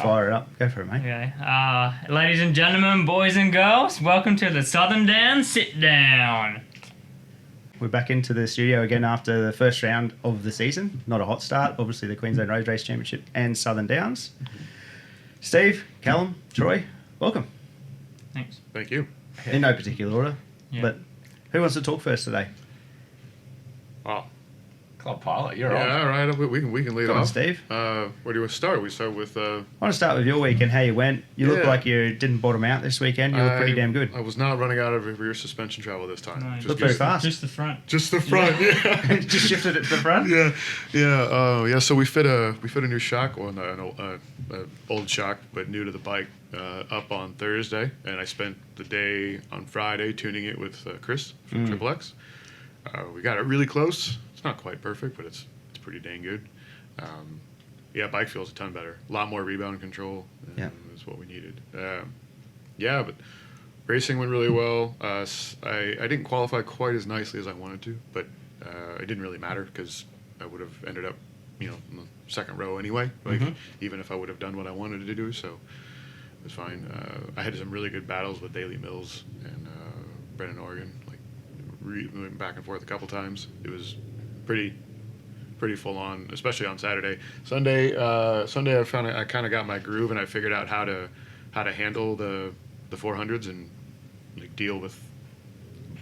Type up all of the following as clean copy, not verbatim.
fire it up. Go for it, mate. Okay. Ladies and gentlemen, boys and girls, welcome to the Southern Down Sit Down. We're back into the studio again after the first round of the season. Not a hot start, obviously the Queensland Road Race Championship and Southern Downs. Steve, Callum, Troy, welcome. Thanks. Thank you. In no particular order, Yeah. but who wants to talk first today? Wow. Club pilot, you're Yeah, on. all right. We can lead Come on, off. Steve. Where do you want to start? We start with. I want to start with your weekend, how you went. You look Yeah. like you didn't bottom out this weekend. You look pretty damn good. I was not running out of rear suspension travel this time. No, Look very fast. Just the front. Just the front. Yeah. Just shifted it to the front? Yeah. So we fit a new shock on an old shock, but new to the bike, up on Thursday, and I spent the day on Friday tuning it with Chris from Triple X. We got it really close. It's not quite perfect, but it's pretty dang good. Bike feels a ton better. A lot more rebound control. Is what we needed. But racing went really well. I didn't qualify quite as nicely as I wanted to, but it didn't really matter because I would have ended up, in the second row anyway. Even if I would have done what I wanted to do, so it was fine. I had some really good battles with Daily Mills and Brennan Oregon. Went back and forth a couple times. It was pretty full on, especially on Saturday. Sunday I found I kind of got my groove and I figured out how to handle the 400s and deal with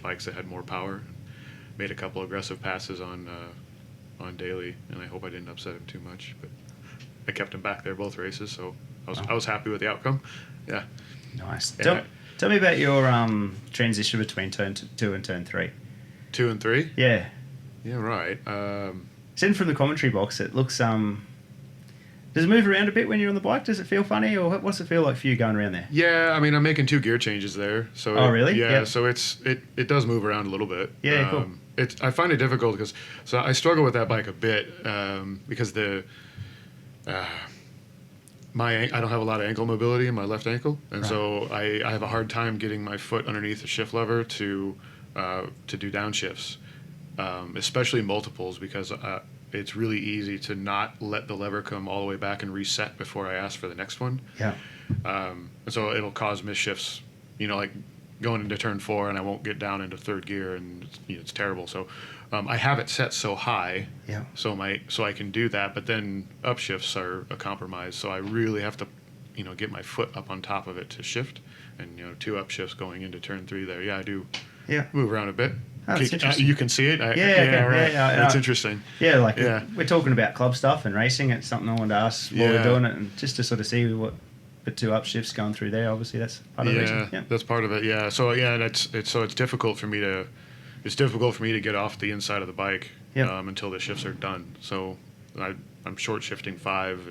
bikes that had more power. Made a couple aggressive passes on Daly, and I hope I didn't upset him too much, but I kept him back there both races, so I was happy with the outcome. Yeah. Nice. And Tell me about your transition between turn 2 and turn 3. 2 and 3. Yeah. Yeah, right. Seen from the commentary box, it looks does it move around a bit when you're on the bike? Does it feel funny, or what's it feel like for you going around there? Yeah, I mean, I'm making 2 gear changes there. So oh, really? Yeah, Yep. so it does move around a little bit. Yeah, cool. I find it difficult because I struggle with that bike a bit because I don't have a lot of ankle mobility in my left ankle, and Right. so I have a hard time getting my foot underneath the shift lever to do downshifts, especially multiples, because it's really easy to not let the lever come all the way back and reset before I ask for the next one. Yeah. And so it'll cause misshifts, like going into turn 4 and I won't get down into third gear, and it's terrible. So I have it set so high, Yeah. so I can do that, but then upshifts are a compromise. So I really have to, get my foot up on top of it to shift, and 2 upshifts going into turn 3 there. Yeah, I do. Yeah. Move around a bit. Oh, that's interesting. You can see it. Okay. Right. Yeah, That's interesting. Yeah, we're talking about club stuff and racing. It's something I wanted to ask while we're Yeah. doing it, and just to sort of see what the 2 upshifts going through there. Obviously, that's part of the reason. Yeah. That's part of it. Yeah. So it's difficult for me to get off the inside of the bike until the shifts are done. So I'm short shifting 5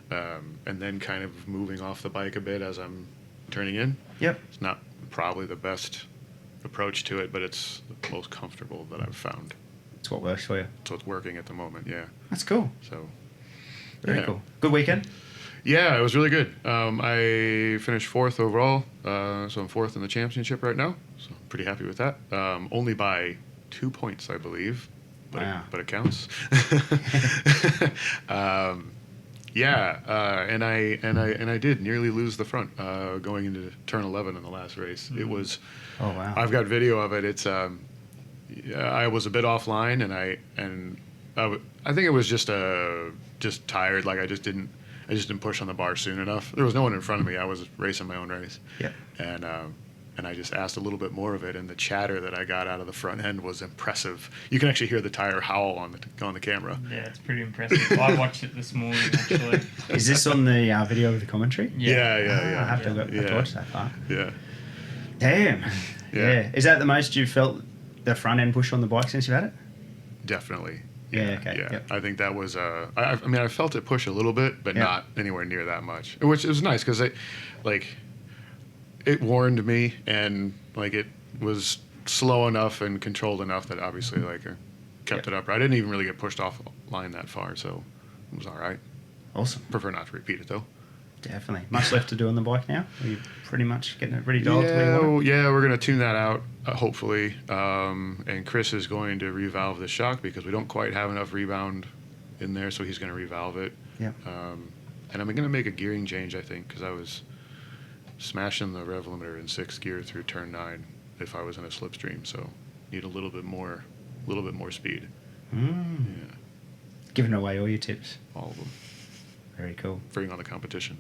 and then kind of moving off the bike a bit as I'm turning in. Yep. It's not probably the best approach to it, but it's the most comfortable that I've found. It's what works for you. So it's working at the moment. Yeah. That's cool. So Very cool. Good weekend. yeah, it was really good. I finished 4th overall, so I'm 4th in the championship right now. So I'm pretty happy with that. Only by 2 points, I believe, but Wow. but it counts. And I did nearly lose the front going into turn 11 in the last race. It was. Oh wow. I've got video of it. It's I was a bit offline, and I think it was just tired. Like I just didn't push on the bar soon enough. There was no one in front of me. I was racing my own race. Yeah. And I just asked a little bit more of it, and the chatter that I got out of the front end was impressive. You can actually hear the tire howl on the camera. Yeah, it's pretty impressive. I watched it this morning, actually. Is this on the video of the commentary? Yeah. I have to watch that part. Yeah. Damn. Yeah. Is that the most you've felt the front end push on the bike since you've had it? Definitely. Yeah, okay, Yeah. yep. I think that was. I felt it push a little bit, but Yep. not anywhere near that much, which was nice because it warned me, and it was slow enough and controlled enough that obviously I kept it upright. I didn't even really get pushed off line that far, so it was all right. Awesome. Prefer not to repeat it though. Definitely. Much left to do on the bike now? Are you pretty much getting it ready dialed to where you want it? Yeah, we're going to tune that out, hopefully. And Chris is going to revalve the shock because we don't quite have enough rebound in there, so he's going to revalve it. Yeah. And I'm going to make a gearing change, I think, because I was smashing the rev limiter in 6th gear through turn 9 if I was in a slipstream. So need a little bit more speed. Yeah, Giving away all your tips. all of them. Very cool. Bring on the competition.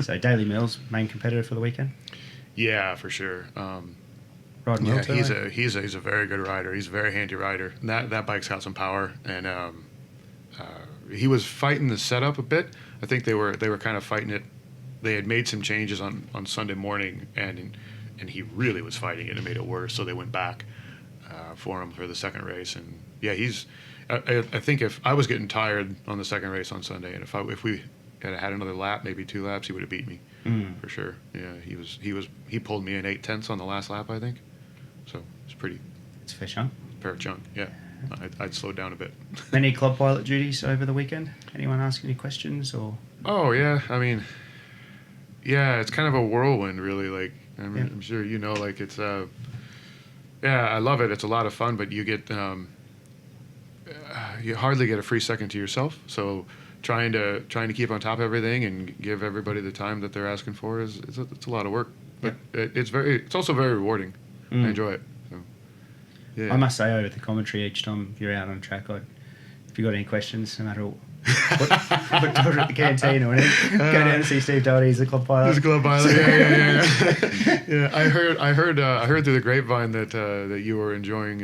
So Daily Mills, main competitor for the weekend. Yeah, for sure. Riding Yeah, well today. he's a very good rider. He's a very handy rider. And that bike's got some power, and he was fighting the setup a bit. I think they were kind of fighting it. They had made some changes on Sunday morning, and he really was fighting it and made it worse. So they went back for him for the second race, and yeah, he's. I think if I was getting tired on the second race on Sunday, and if we had another lap, maybe 2 laps, he would have beat me for sure. Yeah, he pulled me in 8/10 on the last lap, I think. So it's pretty It's a fair chunk. fair chunk. Yeah, I'd slow down a bit. Many club pilot duties over the weekend? Anyone ask any questions or? Oh yeah, I mean, yeah, it's kind of a whirlwind, really. Like I'm sure you know, like it's yeah, I love it. It's a lot of fun, but you get you hardly get a free second to yourself. So trying to keep on top of everything and give everybody the time that they're asking for it's a lot of work. But it's also very rewarding. I enjoy it. So, yeah. I must say, over the commentary each time you're out on track, if you got any questions, no matter what order at the canteen or anything, go down and see Steve Dougherty. He's a club pilot. He's a club pilot. Yeah. Yeah. I heard through the grapevine that you were enjoying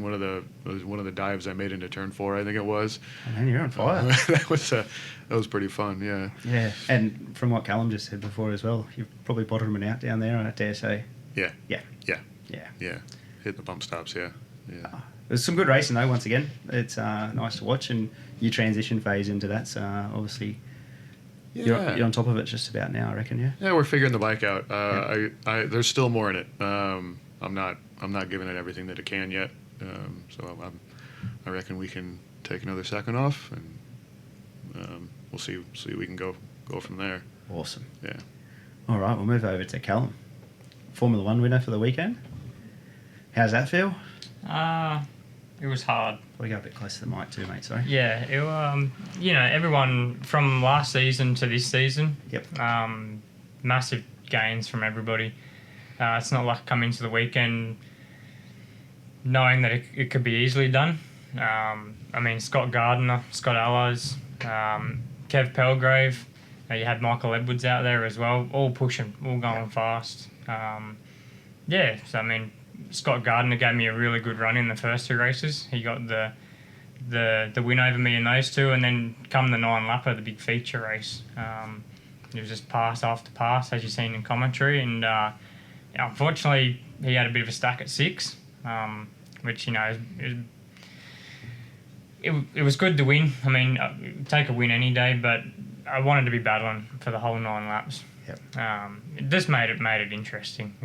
one of the dives I made into turn 4. I think it was. Oh, man, you're on fire. that was pretty fun. Yeah. Yeah, and from what Callum just said before as well, you've probably bottomed out down there, I dare say. Yeah. Yeah. Yeah. Yeah. Yeah. Hit the bump stops. Yeah. Yeah. There's some good racing though. Once again, it's nice to watch, and your transition phase into that's obviously you're on top of it just about now, I reckon. Yeah. Yeah, we're figuring the bike out. I there's still more in it. I'm not giving it everything that it can yet. So I reckon we can take another second off, and we'll see we can go from there. Awesome. Yeah. All right, we'll move over to Callum, Formula One winner for the weekend. How's that feel? It was hard. We go a bit closer to the mic too, mate. Sorry. Yeah, it, everyone from last season to this season. Yep. Massive gains from everybody. It's not like come into the weekend knowing that it could be easily done. I mean, Scott Gardner, Scott Allows, Kev Pelgrave. You had Michael Edwards out there as well, all pushing, all going fast. Yeah, so I mean, Scott Gardner gave me a really good run in the first 2 races. He got the win over me in those 2, and then come the 9-lapper, the big feature race. It was just pass after pass, as you've seen in commentary, and unfortunately he had a bit of a stack at 6, which it was good to win. I mean, take a win any day, but I wanted to be battling for the whole 9 laps. Yep. It just made it interesting,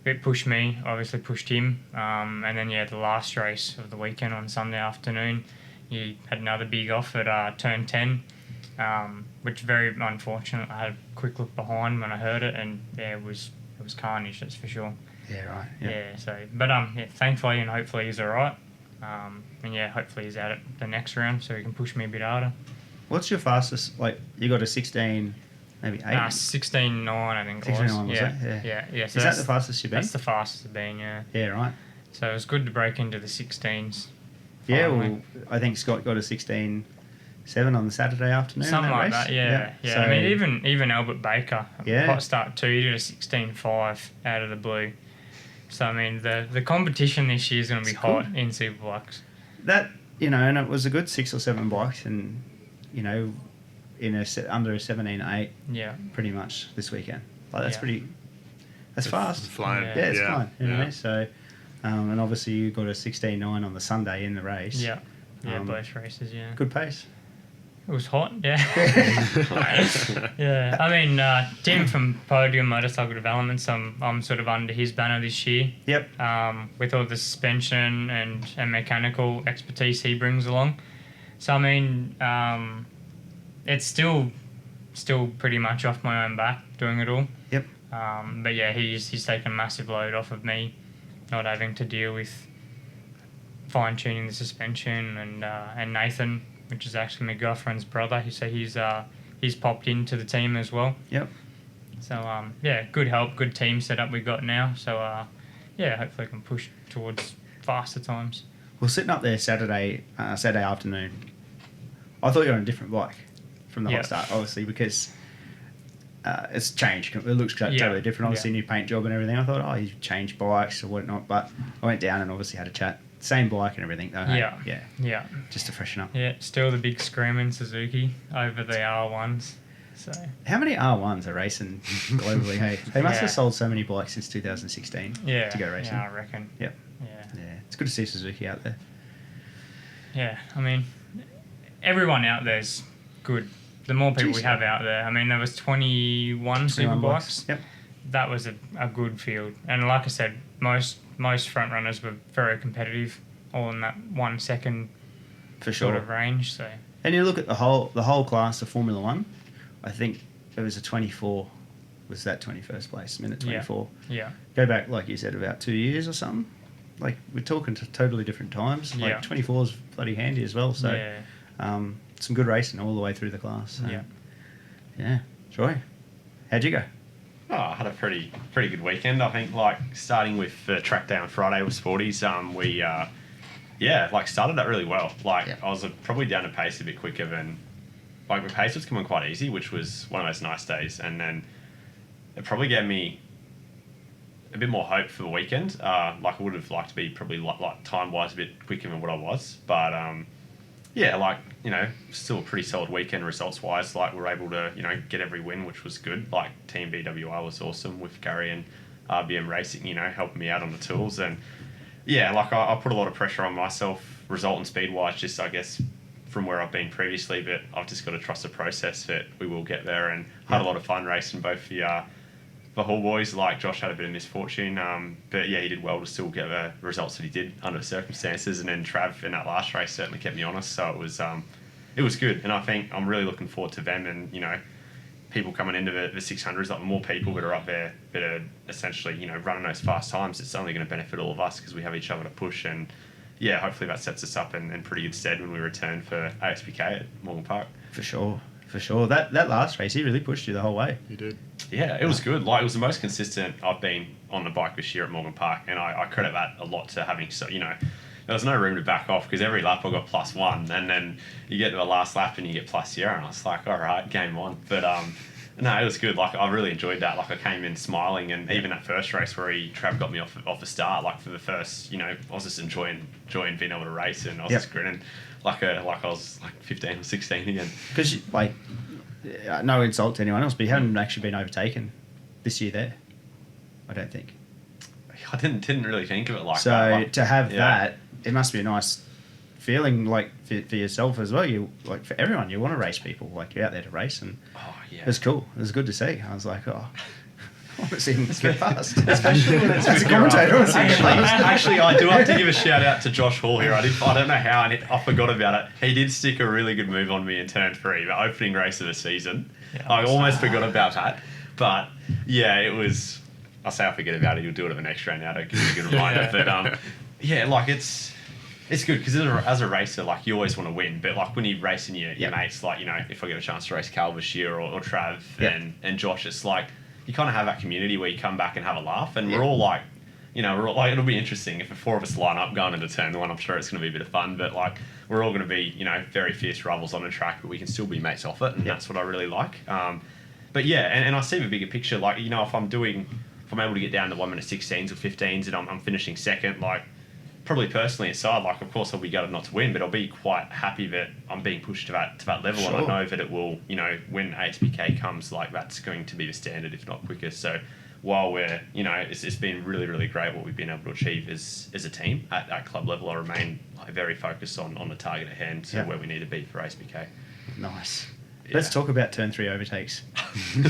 It pushed me, obviously pushed him, and then the last race of the weekend on Sunday afternoon, he had another big off at turn 10, which very unfortunate. I had a quick look behind when I heard it, and it was carnage, that's for sure. Yeah, right. Yeah. So, but thankfully and hopefully he's all right, and hopefully he's out at the next round so he can push me a bit harder. What's your fastest? Like, you got a 16, maybe 8? 16.9, I think it was. 16.9 was it? Yeah. So is that the fastest you've been? That's the fastest I've been, yeah. Yeah, right. So it was good to break into the 16s. Yeah, finally. well, I think Scott got a 16.7 on the Saturday afternoon. Something like race. that, yeah. So, I mean, even Albert Baker, Yeah. hot start 2, he did a 16.5 out of the blue. So, I mean, the competition this year is going to be hot in Superbikes. That, and it was a good 6 or 7 bikes, and, in under a 17.8 Yeah. pretty much this weekend. Like, that's Yeah. that's fast. It's flying. Yeah. Yeah, it's fine. Yeah. So, and obviously you got a 16.9 on the Sunday in the race. Yeah. Yeah, Um, both races, yeah. Good pace. It was hot, yeah. Yeah. I mean, Tim from Podium Motorcycle Developments, I'm sort of under his banner this year. Yep. With all the suspension and mechanical expertise he brings along. So, I mean, it's still pretty much off my own back doing it all. Yep. But yeah, he's taken a massive load off of me, not having to deal with fine tuning the suspension, and Nathan, which is actually my girlfriend's brother. He's he's popped into the team as well. Yep. So, good help, good team setup we got now. So, hopefully we can push towards faster times. Well, sitting up there Saturday afternoon, I thought you were on a different bike from the hot start, obviously, because it's changed. It looks totally different. Obviously, new paint job and everything. I thought, you changed bikes or whatnot. But I went down and obviously had a chat. Same bike and everything, though. Yeah. Just to freshen up. Yeah, still the big screaming Suzuki over the R1s. So how many R1s are racing globally? Hey, they must have sold so many bikes since 2016 to go racing. Yeah, I reckon. Yep. Yeah, it's good to see Suzuki out there. Yeah, I mean, everyone out there's good. The more people we have out there, I mean, there was 21 superbikes. Yep. That was a good field, and like I said, most front runners were very competitive, all in that 1 second for sure sort of range. So, and you look at the whole class of Formula One. I think it was a 24. Was that 21st place? Minute 24. Yeah. Go back, like you said, about 2 years or something. Like, we're talking to totally different times. Like, 24 is bloody handy as well. So, some good racing all the way through the class. So. Yeah. Troy, how'd you go? Oh, I had a pretty good weekend. I think, like, starting with the track day on Friday with Sporties, we started that really well. Like, I was probably down to pace a bit quicker than, like, the pace was coming quite easy, which was one of those nice days. And then it probably gave me a bit more hope for the weekend. Like, I would have liked to be probably, like time-wise, a bit quicker than what I was. But, still a pretty solid weekend results-wise. Like, we were able to, get every win, which was good. Like, Team BWI was awesome with Gary and RBM Racing, helping me out on the tools. And, I put a lot of pressure on myself, result and speed-wise, just, I guess, from where I've been previously. But I've just got to trust the process that we will get there. And had a lot of fun racing both the Hall boys. Like, Josh had a bit of misfortune, but he did well to still get the results that he did under the circumstances. And then Trav in that last race certainly kept me honest, so it was good. And I think I'm really looking forward to them and people coming into the 600s, like more people that are up there that are essentially running those fast times. It's only going to benefit all of us because we have each other to push. And hopefully that sets us up in pretty good stead when we return for ASPK at Morgan Park. For sure. That last race, he really pushed you the whole way. He did. Yeah, it was good. Like, it was the most consistent I've been on the bike this year at Morgan Park, and I credit that a lot to having there was no room to back off because every lap I got +1, and then you get to the last lap and you get +0, and I was like, all right, game on. But no, it was good. Like, I really enjoyed that. Like, I came in smiling, and even that first race where Trav got me off the start, like, for the first, I was just enjoying being able to race, and I was just grinning like I was like 15 or 16 again. Because, no insult to anyone else, but you haven't actually been overtaken this year there, I don't think. I didn't really think of it like so that. So to have that, it must be a nice feeling, like, for yourself as well. You, like, for everyone, you want to race people. Like, you're out there to race, and it's cool. It was good to see. I was like, I want to see him get past. Especially when it's as a commentator. Actually, I do have to give a shout out to Josh Hall here. I don't know how, and I forgot about it. He did stick a really good move on me in turn 3, the opening race of the season. I almost forgot about that. But, it was... I'll say I forget about it. You'll do it at the next round now to give me a good reminder. But, it's good because as a racer, like, you always want to win. But, like, when you're racing your mates, like, if I get a chance to race Cal this year or Trav and Josh, it's like... You kind of have that community where you come back and have a laugh, and we're all like, it'll be interesting if the 4 of us line up going into turn 1. I'm sure it's going to be a bit of fun, but, like, we're all going to be, very fierce rivals on the track, but we can still be mates off it, and that's what I really like. But and I see the bigger picture, like, if I'm able to get down to 1 minute 16s or 15s, and I'm finishing second, like, probably personally inside, like, of course I'll be gutted not to win, but I'll be quite happy that I'm being pushed to that level, and I know that it will, when ASPK comes, like, that's going to be the standard, if not quicker. So while we're, it's been really, really great what we've been able to achieve as a team at club level, I remain very focused on the target at hand to where we need to be for ASPK. Nice. Let's talk about turn 3 overtakes.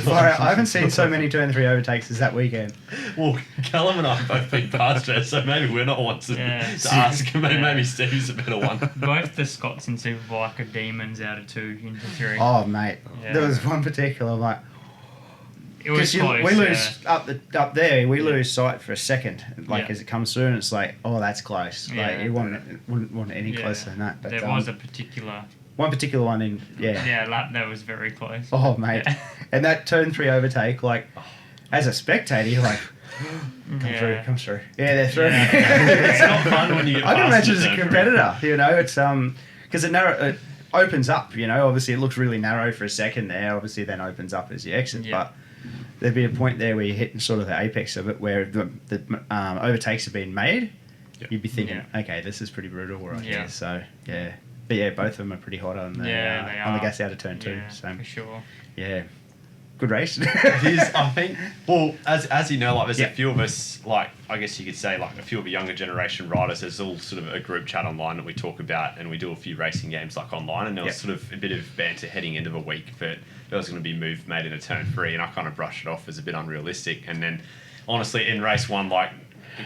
I haven't seen so many turn 3 overtakes as that weekend. Well, Callum and I have both been past it, so maybe we're not ones to ask. Maybe Steve's a better one. Both the Scots in Superbike are demons out of 2 into 3. Oh, mate. Yeah. There was one particular, like... It was close, we lose up there. We lose sight for a second, as it comes through, and it's like, oh, that's close. Like, you wouldn't want it any closer than that. But, there was a particular one particular one in lap that was very close. Oh mate, and that turn 3 overtake, like as a spectator, you're like, come through. Yeah, they're through. It's not fun when you get I can past imagine the as a turn competitor, you know, it's because it opens up, you know. Obviously, it looks really narrow for a second there. Obviously, then opens up as you exit, but there'd be a point there where you're hitting sort of the apex of it, where the overtakes have been made. Yep. You'd be thinking, okay, this is pretty brutal right here. So but yeah, both of them are pretty hot on the gas out of turn 2. So for sure. Yeah. Good race. It is, I think. Well, as you know, like there's a few of us, like I guess you could say, like a few of the younger generation riders. There's all sort of a group chat online that we talk about, and we do a few racing games like online. And there was sort of a bit of banter heading into the week that there was going to be move made in a turn 3, and I kind of brushed it off as a bit unrealistic. And then, honestly, in race 1, like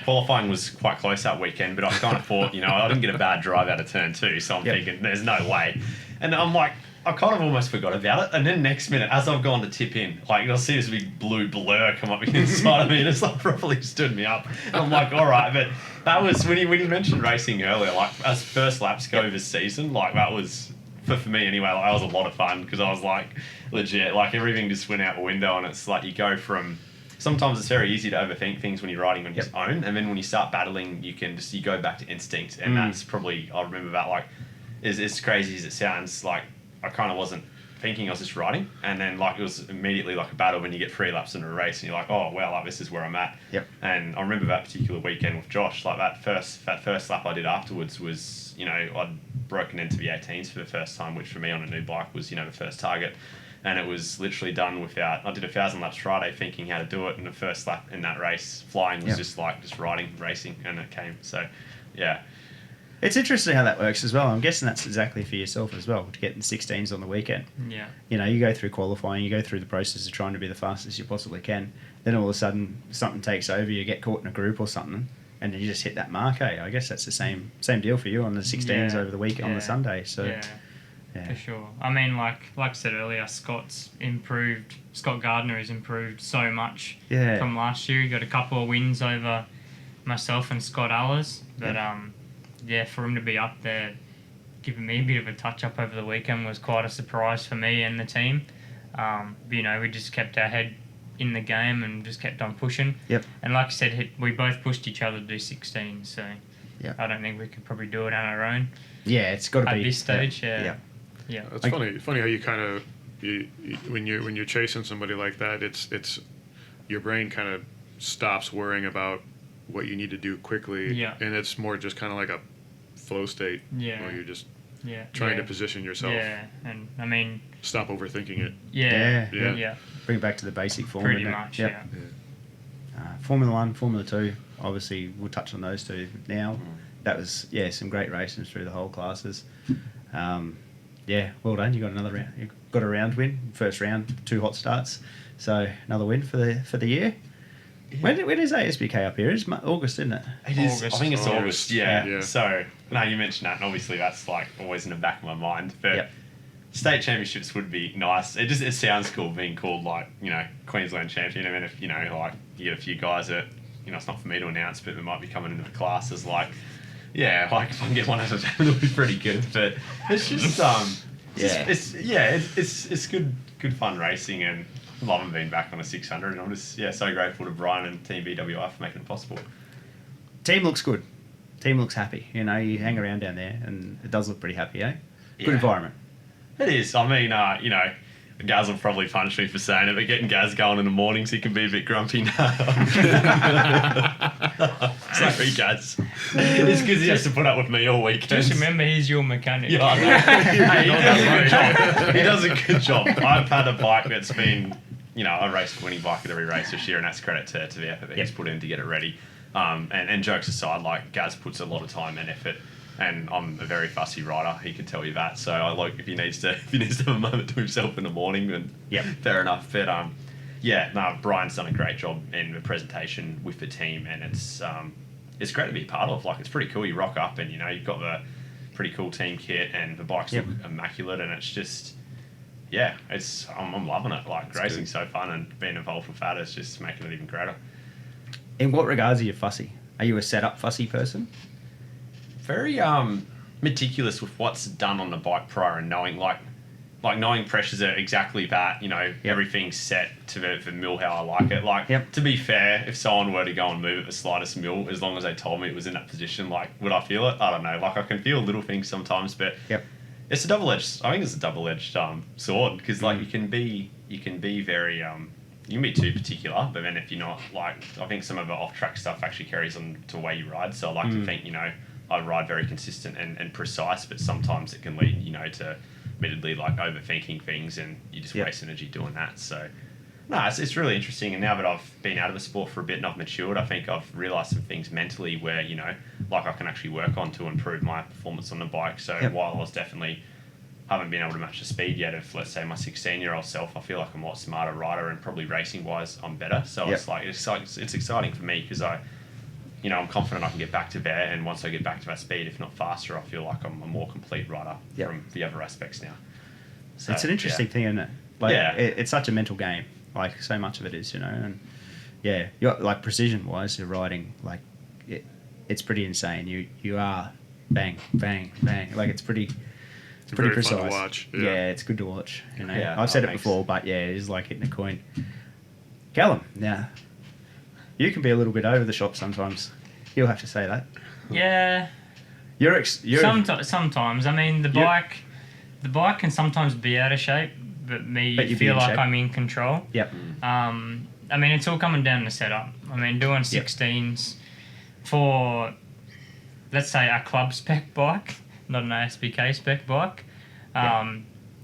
qualifying was quite close that weekend, but I kind of thought, you know, I didn't get a bad drive out of turn 2, so I'm thinking there's no way. And I'm like, I kind of almost forgot about it. And then next minute, as I've gone to tip in, like I'll see this big blue blur come up inside of me, and it's like properly stood me up. And I'm like, all right, but that was when you mentioned racing earlier, like as first laps go this season, like that was for me anyway. Like that was a lot of fun because I was like legit, like everything just went out the window, and it's like you go from. Sometimes it's very easy to overthink things when you're riding on your own, and then when you start battling, you go back to instinct, and that's probably I remember that like as crazy as it sounds, like I kind of wasn't thinking, I was just riding, and then like it was immediately like a battle when you get 3 laps in a race, and you're like, oh well, like this is where I'm at. Yep. And I remember that particular weekend with Josh, like that first lap I did afterwards was, you know, I'd broken into the 18s for the first time, which for me on a new bike was, you know, the first target. And it was literally done without. I did 1,000 laps Friday, thinking how to do it, and the first lap in that race, flying was just riding, racing, and it came. So, yeah. It's interesting how that works as well. I'm guessing that's exactly for yourself as well, to get the 16s on the weekend. Yeah. You know, you go through qualifying, you go through the process of trying to be the fastest you possibly can. Then all of a sudden, something takes over, you get caught in a group or something, and then you just hit that mark. Hey, I guess that's the same deal for you on the 16s over the week on the Sunday. So. Yeah. For sure. I mean, like I said earlier, Scott's improved. Scott Gardner has improved so much from last year. He got a couple of wins over myself and Scott Allers. But, for him to be up there, giving me a bit of a touch-up over the weekend was quite a surprise for me and the team. But, you know, we just kept our head in the game and just kept on pushing. Yep. And like I said, we both pushed each other to do 16, so I don't think we could probably do it on our own. Yeah, it's got to be. At this stage, Yeah. It's funny how you kind of when you're chasing somebody like that, it's your brain kind of stops worrying about what you need to do quickly, and it's more just kind of like a flow state where you're just trying to position yourself. Yeah, and I mean, stop overthinking it. Yeah. Bring it back to the basic form. Pretty much, Formula 1, Formula 2, obviously we'll touch on those two now. That was some great races through the whole classes. Well done. You got another round. You got a round win. First round, 2 hot starts. So another win for the year. Yeah. When is ASBK up here? It's August, isn't it? It is. August. I think it's August. Yeah. Yeah. So no, you mentioned that, and obviously that's like always in the back of my mind. But state championships would be nice. It sounds cool being called like, you know, Queensland champion. I mean, if you know, like you get a few guys that, you know, it's not for me to announce, but they might be coming into the classes like. Yeah, like if I can get one out of them, it'll be pretty good. But it's just, it's good fun racing, and loving being back on a 600. And I'm just so grateful to Brian and Team BWI for making it possible. Team looks good. Team looks happy. You know, you hang around down there, and it does look pretty happy, eh? Good environment. It is. I mean, you know. Gaz will probably punch me for saying it, but getting Gaz going in the mornings, he can be a bit grumpy now. Sorry, Gaz. It's because he has to put up with me all weekend. Just remember, he's your mechanic. Yeah, I know. He does a good job. I've had a bike that's been, you know, I raced a winning bike at every race this year, and that's credit to the effort that he's put in to get it ready. And jokes aside, like Gaz puts a lot of time and effort. And I'm a very fussy rider. He can tell you that. So I like if he needs to have a moment to himself in the morning, then fair enough. But Brian's done a great job in the presentation with the team, and it's great to be a part of. Like it's pretty cool. You rock up, and you know you've got the pretty cool team kit, and the bikes look immaculate, and it's just I'm loving it. Like it's racing's so fun, and being involved with that is just making it even greater. In what regards are you fussy? Are you a setup fussy person? Very meticulous with what's done on the bike prior and knowing knowing pressures are exactly that, everything's set to the mill how I like it. To be fair, if someone were to go and move at the slightest mill, as long as they told me it was in that position, would I feel it? I don't know. I can feel little things sometimes, but it's a double-edged. I think it's a double-eded sword because you can be very you can be too particular, but then if you're not I think some of the off-track stuff actually carries on to the way you ride. So I like to think I ride very consistent and precise, but sometimes it can lead to admittedly overthinking things and you just waste energy doing that. So no, it's really interesting. And now that I've been out of the sport for a bit and I've matured, I think I've realised some things mentally where I can actually work on to improve my performance on the bike. So while I was definitely haven't been able to match the speed yet of, let's say, my 16-year-old self, I feel like I'm a lot smarter rider and probably racing-wise I'm better. So it's exciting for me because I'm confident I can get back to there, and once I get back to that speed, if not faster, I feel like I'm a more complete rider from the other aspects now. So, it's an interesting thing, isn't it? It's such a mental game. So much of it is, and you're, precision-wise, you're riding, it's pretty insane. You are bang, bang, bang. It's pretty precise. Fun to watch. Yeah, it's good to watch. I've said it before, but it is like hitting a coin. Callum, now, you can be a little bit over the shop sometimes. You'll have to say that. Yeah. You're sometimes. I mean, the bike can sometimes be out of shape, but you feel like I'm in control. Yep. I mean, it's all coming down to setup. I mean, doing 16s for, let's say, a club spec bike, not an ASBK spec bike.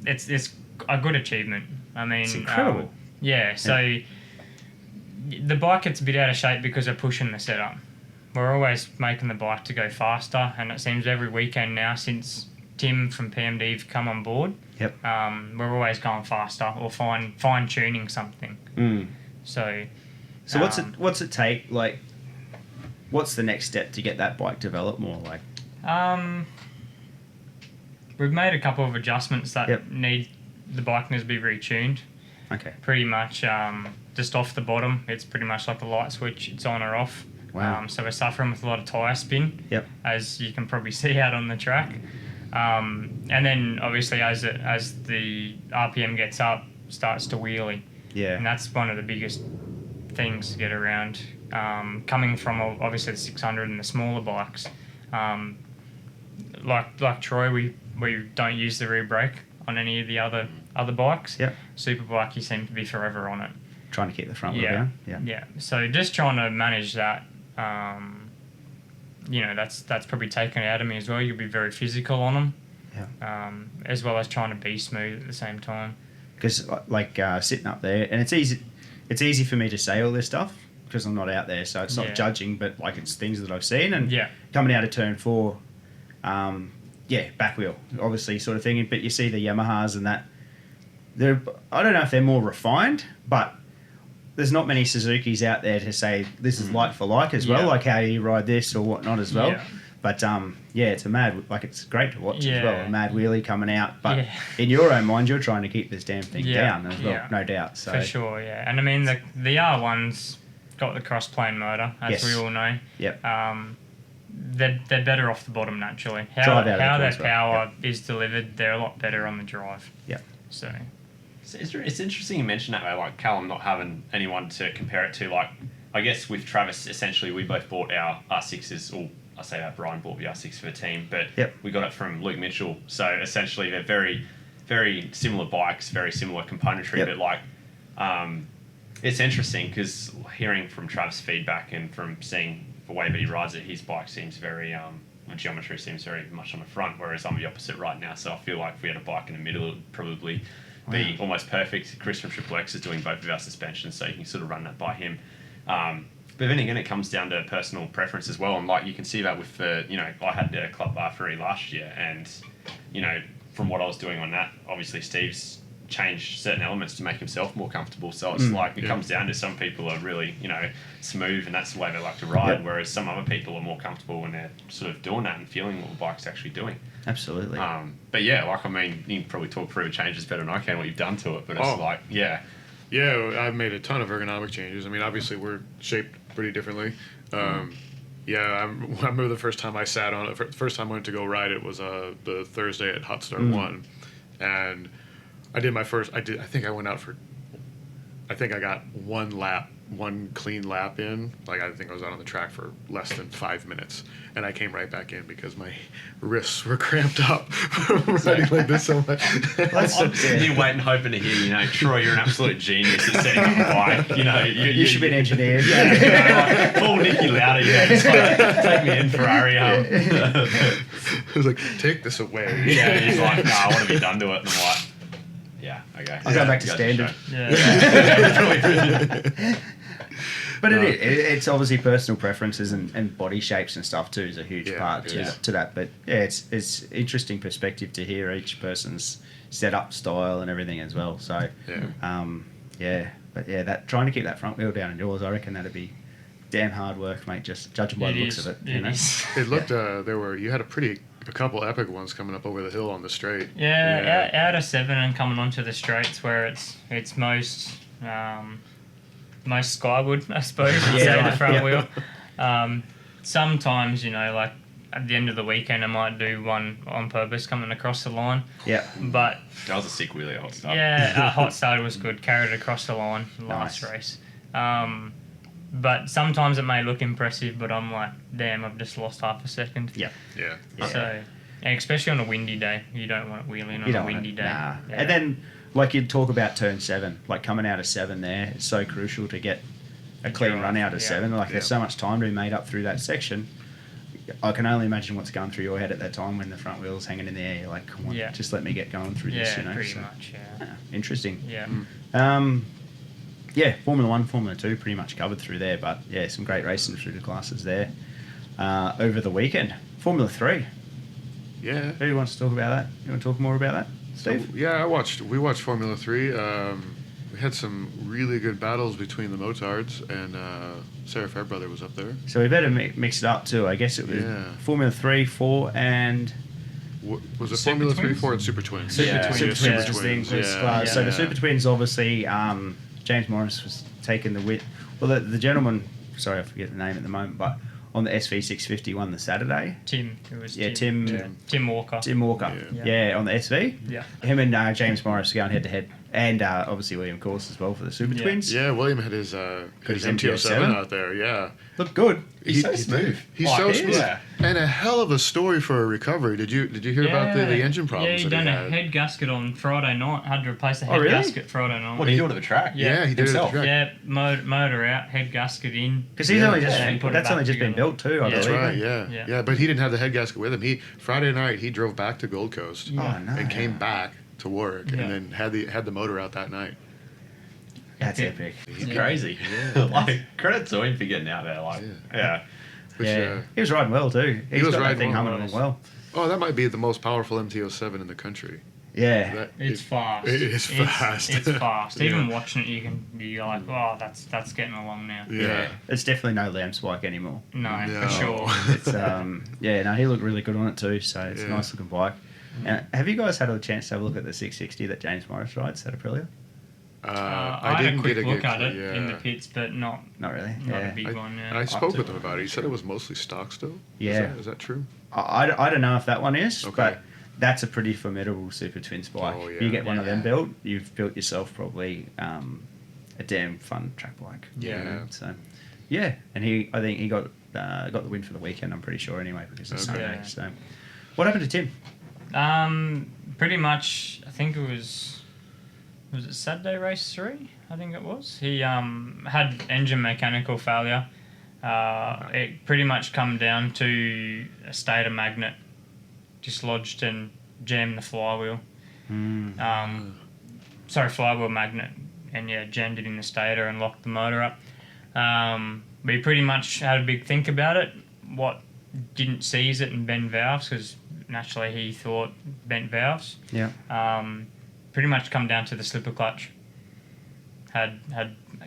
It's a good achievement. I mean, it's incredible. So the bike gets a bit out of shape because we're pushing the setup. We're always making the bike to go faster, and it seems every weekend now since Tim from PMD have come on board, we're always going faster or fine tuning something. So what's it take? What's the next step to get that bike developed more? We've made a couple of adjustments that need the bike needs to be retuned. Okay. Pretty much just off the bottom, it's pretty much like a light switch. It's on or off. Wow. So we're suffering with a lot of tyre spin, as you can probably see out on the track. And then obviously as the RPM gets up, starts to wheelie. Yeah. And that's one of the biggest things to get around. Coming from obviously the 600 and the smaller bikes, like Troy, we don't use the rear brake on any of the other bikes. Yeah. Superbike, you seem to be forever on it. Trying to keep the front wheel down. Yeah. So just trying to manage that. That's probably taken out of me as well. You'll be very physical on them. Yeah. As well as trying to be smooth at the same time. Because sitting up there, and it's easy for me to say all this stuff because I'm not out there, so it's not judging, but it's things that I've seen. And coming out of turn 4, back wheel, obviously, sort of thing. But you see the Yamahas and that. I don't know if they're more refined, but there's not many Suzukis out there to say this is like for like as well, like how you ride this or whatnot as well. Yeah. But it's a mad, it's great to watch as well, a mad wheelie coming out. But in your own mind, you're trying to keep this damn thing down as well, no doubt. So. For sure, yeah. And I mean, the R1's got the cross-plane motor, as we all know. Yep. They're better off the bottom naturally. How their power is delivered, they're a lot better on the drive. Yeah. So. It's interesting you mention that way, Callum not having anyone to compare it to. I guess with Travis, essentially we both bought our R6s, or I say that Brian bought the R6 for the team, but we got it from Luke Mitchell. So essentially they're very, very similar bikes, very similar componentry, but it's interesting because hearing from Travis' feedback and from seeing the way that he rides it, his bike seems very, the geometry seems very much on the front, whereas I'm the opposite right now. So I feel like if we had a bike in the middle, it would probably be almost perfect. Chris from Triple X is doing both of our suspensions, so you can sort of run that by him. But then again, it comes down to personal preference as well. And you can see that with the, I had the Club Bar 3 last year, and, from what I was doing on that, obviously Steve's changed certain elements to make himself more comfortable. So it's it comes down to some people are really, smooth and that's the way they like to ride, whereas some other people are more comfortable when they're sort of doing that and feeling what the bike's actually doing. Absolutely. But you can probably talk through the changes better than I can, what you've done to it, but it's Yeah, I've made a ton of ergonomic changes. I mean, obviously we're shaped pretty differently. Yeah, I remember the first time I sat on it. First time I went to go ride it was the Thursday at Hot Star 1, and I did my first. I think I went out for. I think I got one clean lap in. Like I think I was out on the track for less than 5 minutes, and I came right back in because my wrists were cramped up from riding like this so much. I'm sitting here waiting, hoping to hear, Troy, you're an absolute genius at setting up a bike. You should be an engineer. Like, full Nicky Lauda, just like, take me in Ferrari. I was like, take this away. Yeah, he's like, nah, what have you done to it? And I'm like, yeah, okay. I'll go back to standard. But it's obviously personal preferences and body shapes and stuff too is a huge part to that. But yeah, it's interesting perspective to hear each person's setup style and everything as well. So that trying to keep that front wheel down in yours, I reckon that'd be damn hard work, mate. Just judging by the looks of it. It looked you had a couple epic ones coming up over the hill on the straight. Out of 7 and coming onto the straights where it's most skyward, I suppose, the front wheel. Sometimes, like at the end of the weekend, I might do one on purpose coming across the line. Yeah. But that was a sick wheelie hot start. Yeah, hot start was good. Carried it across the line last race. But sometimes it may look impressive, but I'm like, damn, I've just lost half a second. Yeah. So, and especially on a windy day, you don't want it wheeling on a windy day. Nah. Yeah. And then, like you'd talk about turn 7, like coming out of 7 there, it's so crucial to get a clean run out of 7. Like there's so much time to be made up through that section. I can only imagine what's going through your head at that time when the front wheel's hanging in the air. You're like, come on, just let me get going through this. Pretty much. Interesting. Yeah. Formula 1, Formula 2 pretty much covered through there, but some great racing through the classes there over the weekend. Formula 3. Yeah. Who wants to talk about that? You want to talk more about that, Steve? We watched Formula 3. We had some really good battles between the Motards, and Sarah Fairbrother was up there. So we better mix it up too. I guess it was Formula 3, 4, and... Was it Formula 3, 4, and Super Twins? Super Twins. So the Super Twins, obviously, James Morris was taking the win. Well, the gentleman, sorry, I forget the name at the moment, but on the SV650 won the Saturday. Tim. It was Tim Walker. Tim Walker. On the SV. Yeah. Him and James Morris going head to head. And obviously William Course as well for the Super Twins. Yeah, William had his MT-07 out there, Looked good. He's so smooth. He's so smooth. And a hell of a story for a recovery. Did you hear about the engine problems? Yeah, he done a head gasket on Friday night. Had to replace the head gasket Friday night. What did he do it at the track? Yeah, he did himself. it at the track. Yeah, motor out, head gasket in. Because he's only just been built too, I believe. That's right, yeah. But he didn't have the head gasket with him. Friday night he drove back to Gold Coast and came back to work and then had the motor out that night. That's epic. He's crazy. Like, credit to him for getting out there. He was riding well too. He was riding that thing humming along well. Oh, that might be the most powerful MT-07 in the country. Yeah. It's fast. It is fast. It's fast. Even watching it, you can be like, oh, that's getting along now. Yeah. It's definitely no lamb spike anymore. No, for sure. It's he looked really good on it too, so it's a nice looking bike. Have you guys had a chance to have a look at the 660 that James Morris rides at Aprilia? I had a quick didn't look at it in the pits, but not really. Not a big one. I spoke with him about it. He said it was mostly stock still. Yeah. Is that true? I don't know if that one is, but that's a pretty formidable Super Twins bike. Oh, yeah. If you get one of them built, you've built yourself probably a damn fun track bike. Yeah. So, and I think he got the win for the weekend. I'm pretty sure anyway because it's Sunday. Yeah. So, what happened to Tim? Pretty much. I think it was it Saturday race 3? I think it was. He had engine mechanical failure. It pretty much come down to a stator magnet dislodged and jammed the flywheel. Flywheel magnet, and jammed it in the stator and locked the motor up. We pretty much had a big think about it. What didn't seize it and bend valves, because naturally he thought bent valves. Yeah. Pretty much come down to the slipper clutch. Had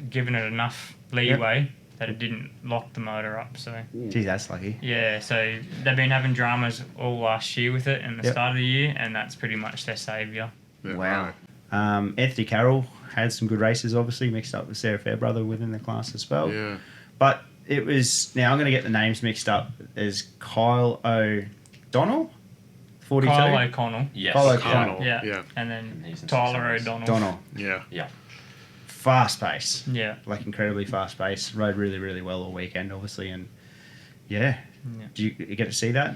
given it enough leeway that it didn't lock the motor up. So. Gee, that's lucky. Yeah, so they've been having dramas all last year with it and the start of the year, and that's pretty much their saviour. Yeah, wow. Right. Anthony Carroll had some good races, obviously, mixed up with Sarah Fairbrother within the class as well. Yeah. But it was. Now I'm going to get the names mixed up. There's Kyle O'Donnell, 42. Kyle O'Connell. Yes. Kyle O'Connell. O'Connell. Yeah. Yeah. And And then he's in Tyler 600s. O'Donnell. Yeah. Yeah. Fast pace. Yeah. Like incredibly fast pace. Rode really, really well all weekend, obviously, and yeah. Yeah. Do you get to see that?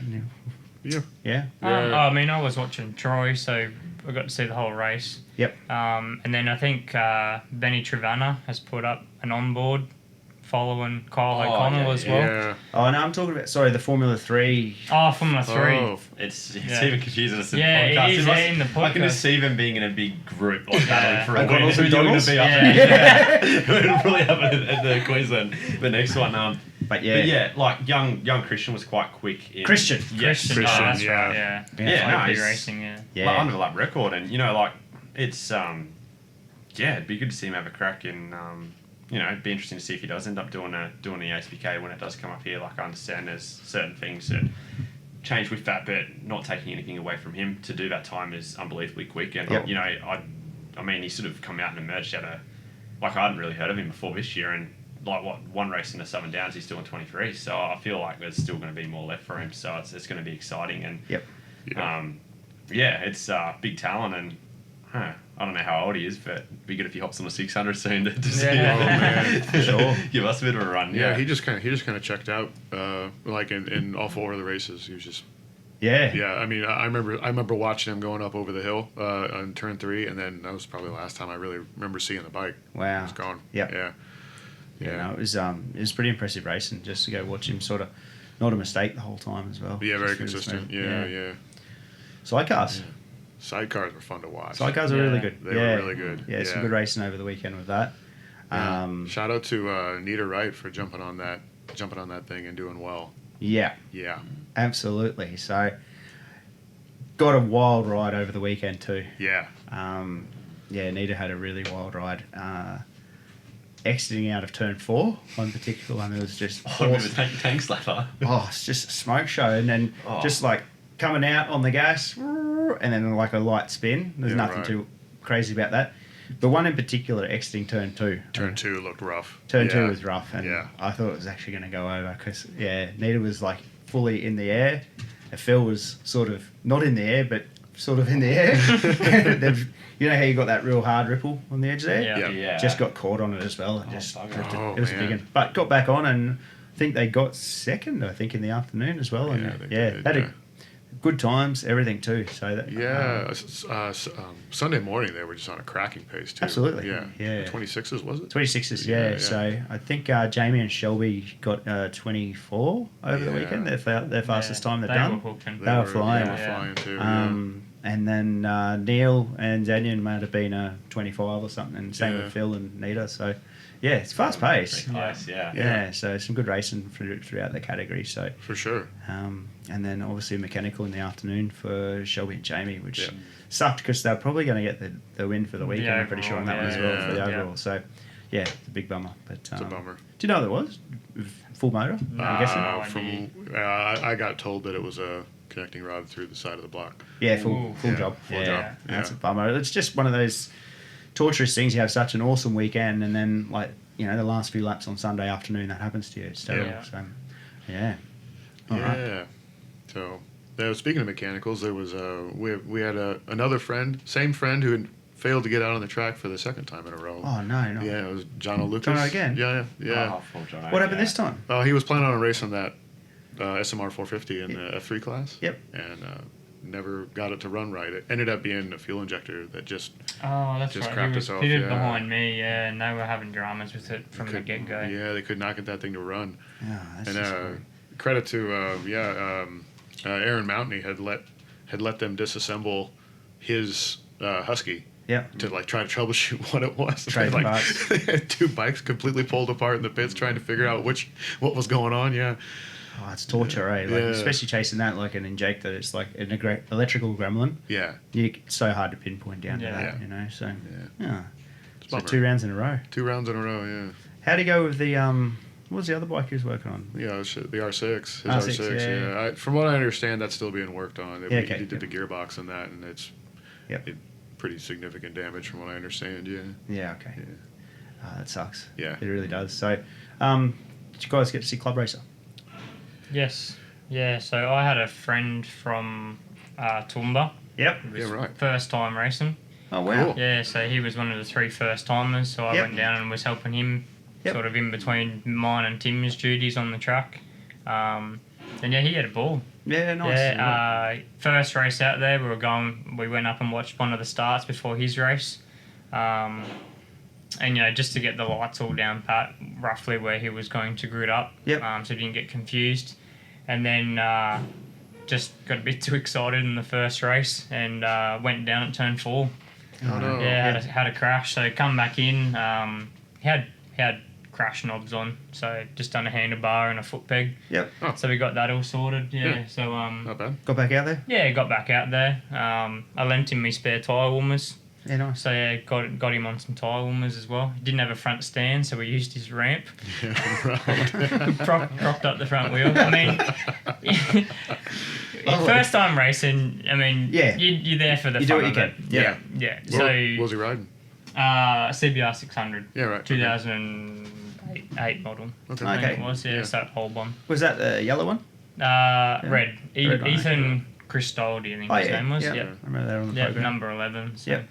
Yeah. Yeah. Yeah. I mean, I was watching Troy, so I got to see the whole race. Yep. And then I think Benny Trevana has put up an onboard following Kyle Oh, O'Connell yeah, as yeah. well. Yeah. Oh no, I'm talking about the Formula 3. Oh, Formula 3. Oh, It's Yeah. even confusing us in Yeah, it podcast. is, must- in the I can just podcast. see them being in a big group like battling for a win. O'Connell's Who and do you want Donald's? to be up Yeah. there? It'll probably happen at the Queensland, the next one. But yeah. But yeah, like young Christian was quite quick. Christian. Yes. Christian, Christian, oh, that's yeah. right, yeah. Yeah, no, Oakley he's- racing, yeah. Yeah. Like, under the lap record, and like it's yeah, it'd be good to see him have a crack in. It'd be interesting to see if he does end up doing the ASPK when it does come up here. Like I understand there's certain things that change with that, but not taking anything away from him to do that time is unbelievably quick. And Yep. I mean, he sort of come out and emerged out of I hadn't really heard of him before this year, and like one race in the Southern Downs, he's doing 23. So I feel like there's still going to be more left for him. So it's going to be exciting and. Yep. Yeah. It's big talent, and I don't know how old he is, but it'd be good if he hops on the 600 soon to see Yeah. Oh, man. For sure. give us a bit of a run. Yeah, he just kind of checked out, like in all four of the races. He was just Yeah. yeah. I mean, I remember watching him going up over the hill on turn 3, and then that was probably the last time I really remember seeing the bike. Wow. He was gone. Yep. Yeah. Yeah, no, it was pretty impressive racing just to go watch him sort of not a mistake the whole time as well. Yeah, very Just really consistent. smooth. Yeah. Sidecars. Sidecars were fun to watch. Sidecars are Yeah. really good. They were really good. Yeah, some good racing over the weekend with that. Yeah. Shout out to Nita Wright for jumping on that thing and doing well. Yeah, Yeah. absolutely. So, got a wild ride over the weekend too. Yeah. Nita had a really wild ride. Exiting out of turn 4, one particular one, it was just I remember awesome. tank slapper. Oh, it's just a smoke show, and then Oh. just like coming out on the gas, and then like a light spin. There's Yeah, nothing right. too crazy about that. The one in particular, exiting turn 2. Turn 2 looked rough. Turn Yeah. 2 was rough, and Yeah. I thought it was actually going to go over because Nita was like fully in the air. And Phil was sort of not in the air, but sort of in the air. You know how you got that real hard ripple on the edge there? Yeah. Yeah. Just got caught on it as well. And just bugger. drifted. Oh, It was a man. big one. But got back on, and I think they got second, in the afternoon as well. Yeah, And they did, had yeah. good times, everything too. So that Yeah. Sunday morning they were just on a cracking pace too. Absolutely. Yeah. Yeah. 26s was it? 26s, Yeah, yeah. So I think Jamie and Shelby got 24 over the Yeah. weekend. Their fastest time they've they done. were hooking. They were flying. They were Yeah. flying too. And then Neil and Daniel might have been 25 or something, and same Yeah. with Phil and Nita. So, yeah, it's fast paced. Pretty close, yeah. Yeah, so some good racing throughout the category. So, For sure. and then obviously mechanical in the afternoon for Shelby and Jamie, which Yeah. sucked because they're probably going to get the win for the weekend. I'm pretty sure on that one as well yeah, for the yeah. overall. So, yeah, it's a big bummer. But It's a bummer. do you know what it was? Full motor? I'm guessing. No idea. I got told that it was a connecting rod through the side of the block. Yeah, full Ooh. full Yeah, job. full yeah, job, that's a yeah. bummer. It's just one of those torturous things. You have such an awesome weekend, and then the last few laps on Sunday afternoon that happens to you. It's terrible. Yeah. So, yeah. All Yeah. right. So, speaking of mechanicals, there was we had another friend, same friend who had failed to get out on the track for the second time in a row. Oh no. Yeah, it was John O'Lucas. John again? Yeah. Oh, full John, What happened yeah. this time? He was planning on a race on that SMR 450 in the F3 class. Yep. And never got it to run right. It ended up being a fuel injector that just Oh, that's Just right. crapped He was us off, pitted yeah. behind me, yeah, and they were having dramas with it from the could- get-go. Yeah, they could not get that thing to run. Yeah, that's And just weird. credit to Aaron Mountney had let them disassemble his Husky Yep. to try to troubleshoot what it was. Trade They, parts. they had two bikes completely pulled apart in the pits trying to figure out what was going on. Yeah, Oh, it's torture, eh? Like, Yeah. especially chasing that like an injector. It's like an electrical gremlin. yeah, It's so hard to pinpoint down to Yeah. that, So, yeah. yeah. It's a So bummer. 2 rounds in a row. 2 rounds in a row. Yeah, How'd he go with the what was the other bike he was working on? yeah, it was the R6. His R6, R6. yeah. From what I understand, that's still being worked on. Yeah, okay, He did yep. the gearbox and that, and it's Yep. pretty significant damage from what I understand. Yeah, Yeah, okay. yeah. That sucks. Yeah. It really does. So, did you guys get to see Club Racer? Yes. Yeah, so I had a friend from Toowoomba. Yep. It was Yeah, right. first time racing. Oh, wow. Cool. Yeah, so he was one of the 3 first timers, so I Yep. went down and was helping him Yep. sort of in between mine and Tim's duties on the track. And yeah, he had a ball. Yeah, nice. Yeah, first race out there, we went up and watched one of the starts before his race. And, just to get the lights all down pat, roughly where he was going to grid up. Yep. So he didn't get confused. And then just got a bit too excited in the first race and went down at turn 4. Oh, no. Yeah, had a crash. So come back in, he had crash knobs on, so just done a handlebar and a foot peg. Yep. So we got that all sorted. Yeah. Yeah. So Not bad. Got back out there? yeah, got back out there. I lent him my spare tyre warmers. Yeah, nice. So yeah, got him on some tyre warmers as well. He didn't have a front stand, so we used his ramp. Yeah, right. Propped up the front wheel. I mean, first time racing. I mean, Yeah. you're there for the You do fun what you of can. it. Yeah. Yeah. What, So what was he riding? CBR 600. Yeah, right. 2008 model. Okay. I think Okay. it was. Yeah, Yeah. so whole one. Was that the yellow one? Red. Red one, Ethan Cristoldi, I think his name was. Yeah. Yeah. I remember that on the Yeah, program. number 11. So, Yep.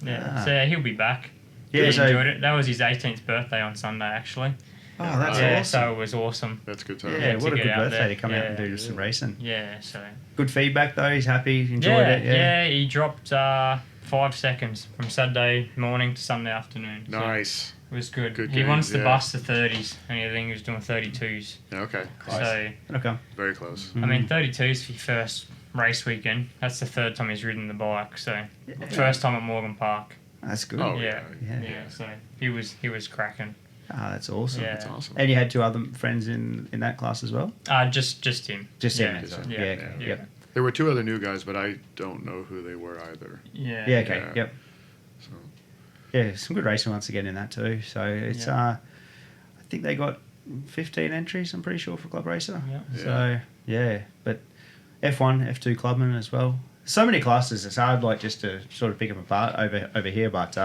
Yeah. Ah. So yeah, he'll be back. Yeah, He so- enjoyed it. That was his 18th birthday on Sunday, actually. Oh, that's yeah, awesome. so it was awesome. That's good time. Yeah, Yeah, what to a get good out birthday there. to come out and Yeah. do some racing. Yeah, so. Good feedback though. He's happy. He enjoyed Yeah, it. Yeah. he dropped 5 seconds from Saturday morning to Sunday afternoon. So Nice. it was good. Good He wants gains, to yeah. bust the 30s, and I think he was doing 32s. Okay. So, Okay. Very close. I mean, 32s for your first race weekend. That's the 3rd time he's ridden the bike. So, first time at Morgan Park. That's good. Oh, Yeah, yeah. yeah. So he was cracking. Ah, that's awesome. Yeah. That's awesome. And you had 2 other friends in that class as well? Just him. Just yeah, him. That's right. Yeah, Yeah, yeah, okay. Yep. There were 2 other new guys, but I don't know who they were either. yeah. Yeah, okay. Yeah. Yep. So Yeah, some good racing once again in that too. So it's I think they got 15 entries, I'm pretty sure, for Club Racer. Yeah. So yeah, but F1, F2 clubman as well. So many classes, it's hard like just to sort of pick them apart over here, but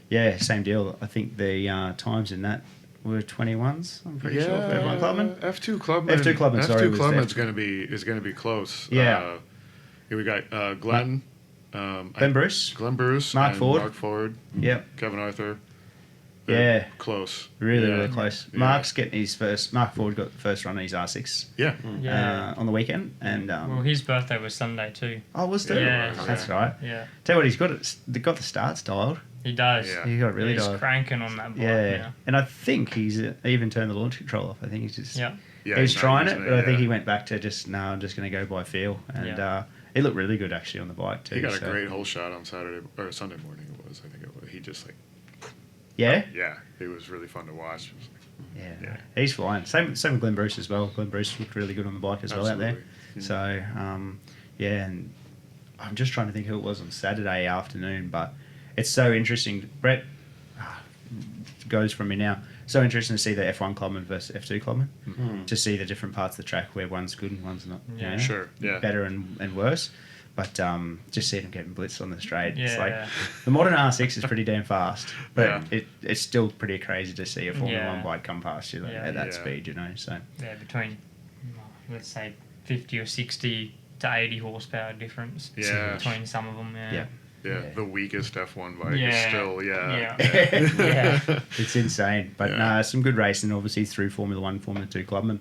yeah, same deal. I think the times in that were 21s, I'm pretty sure, for F1 clubman. F2 clubman. F2 clubman, sorry, F2 was clubman's the- is gonna be close. Yeah. Here we got Glenn. Ben Bruce. Glenn Bruce. Mark and Ford. Mark Ford. Yep. Kevin Arthur. Yeah. They're close. Really, Yeah. really close. Yeah. Mark's getting his first. Mark Ford got the first run on his R6 Yeah. Yeah. on the weekend, and Well, his birthday was Sunday too. oh, was there? Yeah. That's right. Yeah, Tell you what, he's got the starts dialed. he does. Yeah. He got it really He's dialed. cranking on that bike. Yeah. And I think he's even turned the launch control off. I think he's just Yeah. Yeah. he was not trying it, using but I think yeah. he went back to just no, I'm just going to go by feel, and Yeah. it looked really good actually on the bike too. He got a so- great hole shot on Saturday or Sunday morning. It was. I think it was. He just like. Yeah. Yeah. It was really fun to watch. It was like, Yeah, Yeah. he's flying. Same with Glenn Bruce as well. Glenn Bruce looked really good on the bike as well out there. Absolutely. So, yeah, and I'm just trying to think who it was on Saturday afternoon, but it's so interesting. Brett goes from me now. So interesting to see the F1 clubman versus F2 clubman. To see the different parts of the track where one's good and one's not. Yeah. Sure, yeah. Better and worse. But just seeing them getting blitzed on the straight, it's like Yeah. the modern R6 is pretty damn fast, but Yeah. it's still pretty crazy to see a Formula Yeah. One bike come past you Yeah. at that Yeah. speed, So Yeah, between let's say 50 or 60 to 80 horsepower difference Yeah. between some of them. Yeah. Yeah. Yeah, Yeah. the weakest F1 bike is Yeah. still, Yeah. Yeah. It's insane. But Yeah. some good racing, obviously, through Formula One, Formula Two clubman.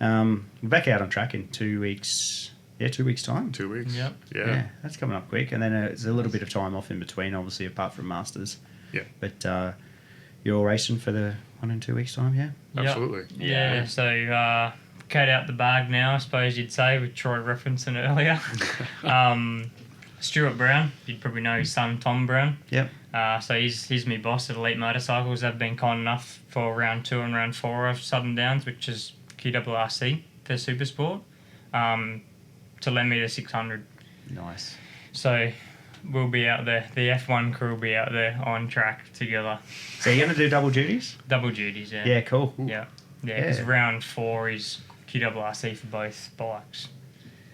Back out on track in 2 weeks. Yeah, 2 weeks' time. 2 weeks. Yep. Yeah. That's coming up quick. And then it's a little bit of time off in between, obviously, apart from Masters. Yeah. But you're all racing for the one in 2 weeks' time, yeah? Yep. Absolutely. Yeah, so cat out the bag now, I suppose you'd say, with Troy referencing earlier. Stuart Brown, you'd probably know his son Tom Brown. Yep. So he's my boss at Elite Motorcycles. They've been kind enough for round 2 and round 4 of Southern Downs, which is QRRC for Supersport, to lend me the 600. Nice. So we'll be out there. The F1 crew will be out there on track together. So you're going to do double duties? Double duties, yeah. Yeah, cool. Yeah, because Yeah. round 4 is QRRC for both bikes.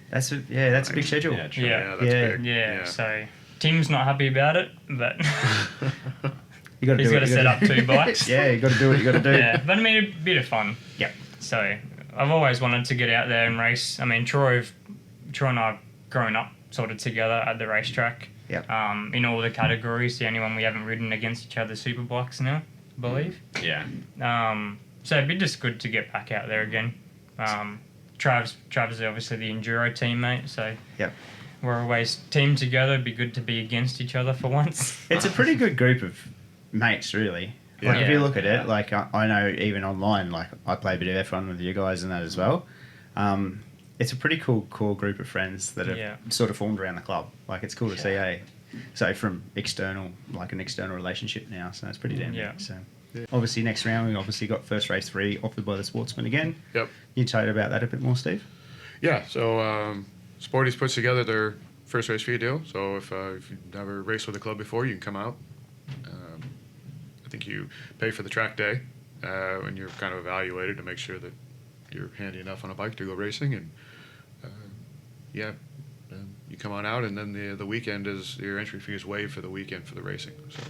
That's a big schedule. Yeah, true. Yeah. That's Yeah. big. Yeah, so Tim's not happy about it, but You got to He's do got it. to You set gotta- up 2 bikes. Yeah, you got to do what you got to do. Yeah, but I mean, a bit of fun. Yep. So I've always wanted to get out there and race. I mean, Troy and I have grown up sort of together at the racetrack. Yep. In all the categories. The only one we haven't ridden against each other superbikes now, I believe. Yeah. So it'd be just good to get back out there again. Trav's is obviously the enduro teammate, so Yep. we're always teamed together. It'd be good to be against each other for once. It's a pretty good group of mates, really. Like, Yeah. if you look at Yeah. it, like, I know even online, like, I play a bit of F1 with you guys and that as well. It's a pretty cool core group of friends that have sort of formed around the club. Like, it's cool to see, so from an external relationship now, so it's pretty damn good. So, obviously, next round, we obviously got first race 3 offered by the Sportsmen again. Yep. You tell you about that a bit more, Steve? Yeah, so Sporty's puts together their first race fee deal. So if you've never raced with the club before, you can come out. I think you pay for the track day, and you're kind of evaluated to make sure that you're handy enough on a bike to go racing. And you come on out, and then the weekend is your entry fee is waived for the weekend for the racing. So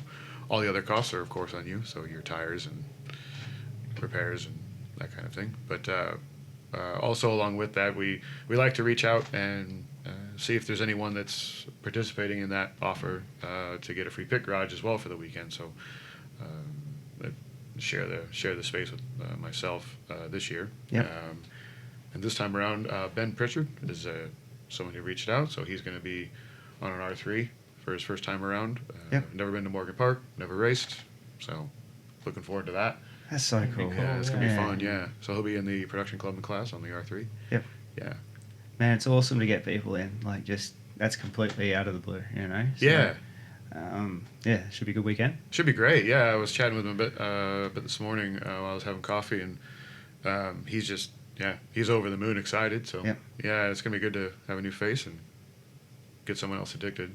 all the other costs are of course on you. So your tires and repairs and that kind of thing. But also along with that, we like to reach out and see if there's anyone that's participating in that offer to get a free pit garage as well for the weekend. So share the space with myself this year. Yep. And this time around, Ben Pritchard is someone who reached out, so he's going to be on an R3 for his first time around. Yep. Never been to Morgan Park, never raced, so looking forward to that. That's so cool. Yeah, it's going to be Yeah. fun, yeah. So he'll be in the production club and class on the R3. Yep. Yeah. Man, it's awesome to get people in. Like, just, that's completely out of the blue, you know? So, Yeah. Yeah, should be a good weekend. Should be great. Yeah, I was chatting with him a bit this morning while I was having coffee, and he's over the moon excited. So Yep. yeah, it's gonna be good to have a new face and get someone else addicted.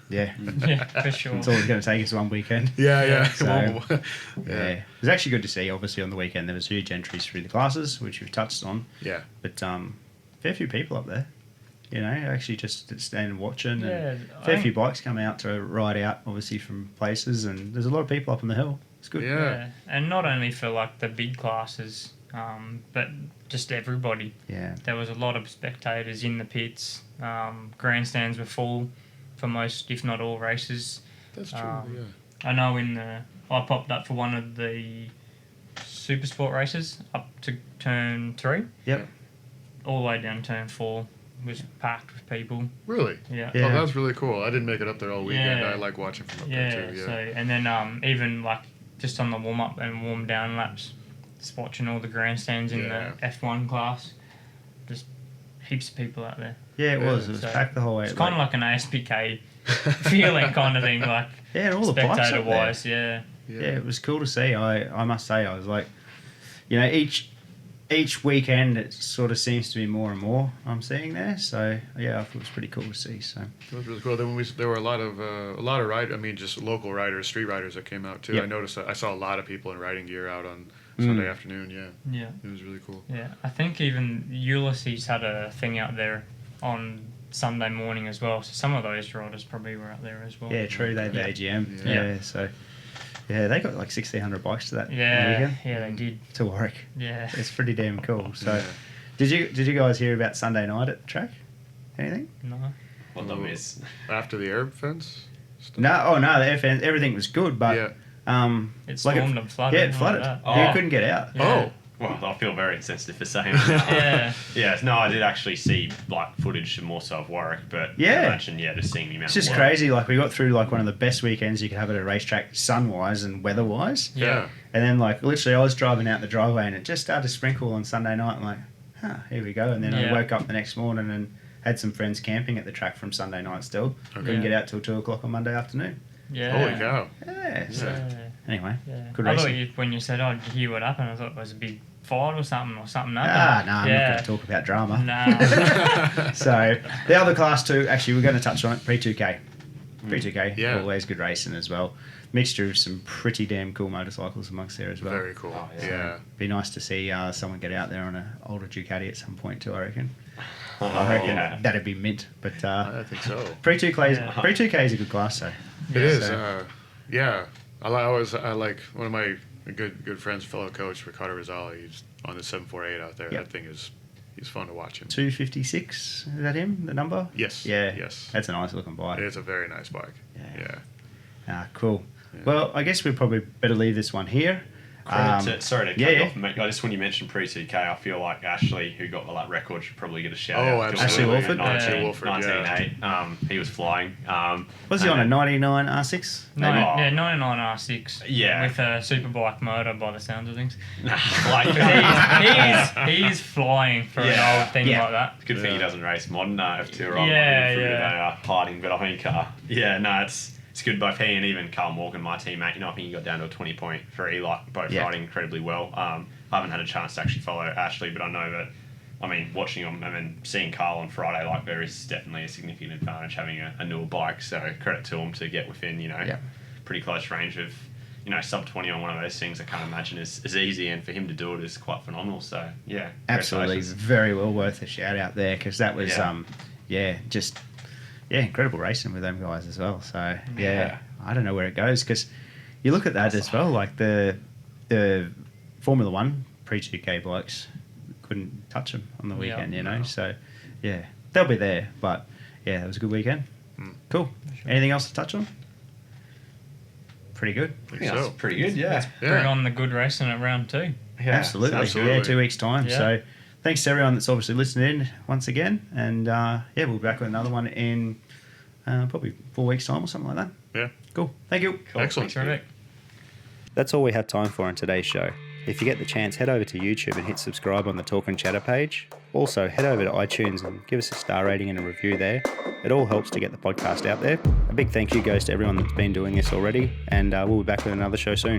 Yeah. Yeah, for sure. It's always going to take us one weekend. Yeah. So, yeah. It was actually good to see. Obviously, on the weekend there was huge entries through the classes, which we've touched on. Yeah. But fair few people up there. You know, actually just standing and watching. Yeah, And fair few bikes come out to ride out, obviously from places, and there's a lot of people up on the hill. It's good. Yeah. And not only for like the big classes, but just everybody. Yeah. There was a lot of spectators in the pits. Grandstands were full for most, if not all, races. That's true. Yeah. I know I popped up for one of the super sport races up to turn 3. Yep. All the way down turn 4 was packed with people. Really? Yeah. Yeah. Oh, that's really cool. I didn't make it up there all weekend. Yeah. I like watching from up Yeah, there too. Yeah. so and then even like just on the warm up and warm down laps, just watching all the grandstands in Yeah. the F1 class, just heaps of people out there. Yeah, it was. Yeah. It was So packed the whole way. It's kind of like an ASPK feeling kind of thing, like yeah, and all the bikes spectator up there. wise. Yeah, Yeah, it was cool to see. I must say, I was like, you know, each weekend it sort of seems to be more and more I'm seeing there. So yeah, I thought it was pretty cool to see. So That was really cool. Then there were a lot of riders. I mean, just local riders, street riders that came out too. Yep. I noticed that I saw a lot of people in riding gear out on Sunday afternoon. Yeah, yeah, it was really cool. yeah. I think even Ulysses had a thing out there on Sunday morning as well. So some of those riders probably were out there as well. yeah, true. They had the AGM. Yeah. Yeah. So yeah, they got like 1,600 bikes to that Yeah, weekend yeah, they did. to Warwick. Yeah. It's pretty damn cool. So Yeah. did you guys hear about Sunday night at the track? Anything? No. What the miss? After the air fence. Stuff? No. Oh no, the FN, everything was good, but Yeah. It like stormed and flooded. Yeah, it and all flooded. that. Oh. You couldn't get out. Yeah. Well, I feel very insensitive for saying that. Yeah. Yeah, no, I did actually see like footage more so of Warwick, but Yeah. I imagine just seeing the amount. It's just of water. crazy. Like we got through like one of the best weekends you could have at a racetrack, sun wise and weather wise. Yeah. And then like literally, I was driving out the driveway and it just started to sprinkle on Sunday night. I'm like, here we go. And then I Yeah. woke up the next morning and had some friends camping at the track from Sunday night. Still couldn't Yeah. get out till 2:00 on Monday afternoon. Yeah. Holy cow. Yeah. So Yeah. anyway, Yeah. good I thought racing. when you said, "Oh, did you hear what happened?" I thought it was a big fight or something happened. No, I'm not yeah. going to talk about drama. Nah. So the other class too, actually, we're going to touch on it. Pre-2K, pre-2K, Yeah. always good racing as well. Mixture of some pretty damn cool motorcycles amongst there as well. Very cool. Oh, yeah. Yeah. Be nice to see someone get out there on an older Ducati at some point too. I reckon. Oh, I reckon yeah. that'd be mint. But I think so. pre-2K, Yeah. pre-2K is a good class, though. It is. So, Yeah. I like one of my good friends, fellow coach Ricardo Rizali. He's on the 748 out there. Yep. That thing he's fun to watch him. 256, is that him, the number? Yes. Yeah. Yes. That's a nice looking bike. It's a very nice bike. Yeah. Cool. Yeah. Well, I guess we probably better leave this one here. Sorry to cut you off, mate. I just when you mentioned pre-2K, I feel like Ashley, who got the record, should probably get a shout out. Ashley Wolford? 1908. He was flying. Was he on a 99 R6? No, 99 R6. Yeah. With a superbike motor by the sounds of things. Like, he's flying for an old thing like that. It's a good thing he doesn't race modern F2 or Yeah. They are hiding, but I think, it's good. Both he and even Carl Morgan, my teammate, I think he got down to a 20.3, like both riding incredibly well. I haven't had a chance to actually follow Ashley, but I know that, watching him and then seeing Carl on Friday, like there is definitely a significant advantage having a newer bike. So credit to him to get within, pretty close range of, sub 20 on one of those things. I can't imagine is easy, and for him to do it is quite phenomenal. So yeah, absolutely, very well worth a shout out there because that was incredible racing with them guys as well. So I don't know where it goes because you look at that as well, like the Formula One pre-2K bikes couldn't touch them on the weekend, So they'll be there, but it was a good weekend. Cool. Sure. Anything else to touch on? Pretty good. That's pretty good. Yeah. Bring on the good racing at round 2. Yeah, absolutely. Yeah, 2 weeks time. Yeah. So thanks to everyone that's obviously listening in once again. And we'll be back with another one in probably 4 weeks' time or something like that. Yeah. Cool. Thank you. Cool. Excellent. Terrific. That's all we have time for on today's show. If you get the chance, head over to YouTube and hit subscribe on the Talk and Chatter page. Also, head over to iTunes and give us a star rating and a review there. It all helps to get the podcast out there. A big thank you goes to everyone that's been doing this already, and we'll be back with another show soon.